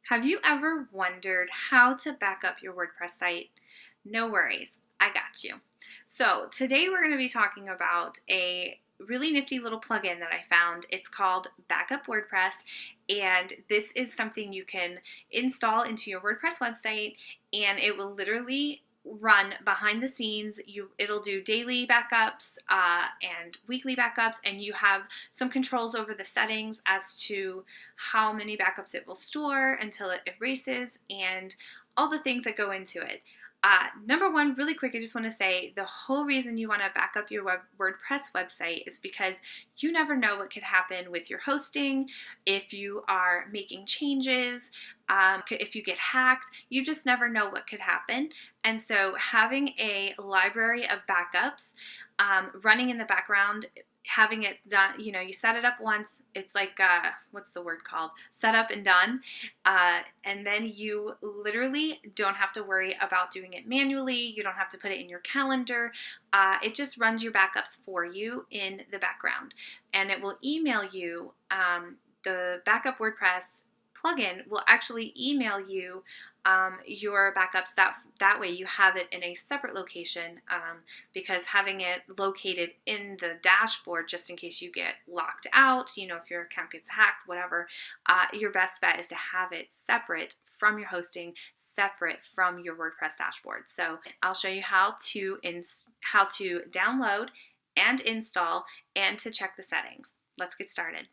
Have you ever wondered how to back up your WordPress site? No worries, I got you. So today we're going to be talking about a really nifty little plugin that I found. It's called Backup WordPress, and this is something you can install into your WordPress website, and it will literally run behind the scenes. It'll do daily backups and weekly backups, and you have some controls over the settings as to how many backups it will store until it erases and all the things that go into it. Number one, really quick, I just want to say the whole reason you want to back up your WordPress website is because you never know what could happen with your hosting. If you are making changes, if you get hacked, you just never know what could happen. And so having a library of backups running in the background, having it done, you set it up once, it's like, what's the word called? Set up and done. And then you literally don't have to worry about doing it manually. You don't have to put it in your calendar. It just runs your backups for you in the background. And it will email you, the Backup WordPress plugin will actually email you your backups. That way you have it in a separate location, because having it located in the dashboard just in case you get locked out, if your account gets hacked, whatever, your best bet is to have it separate from your hosting, separate from your WordPress dashboard. So I'll show you how to download and install and to check the settings. Let's get started.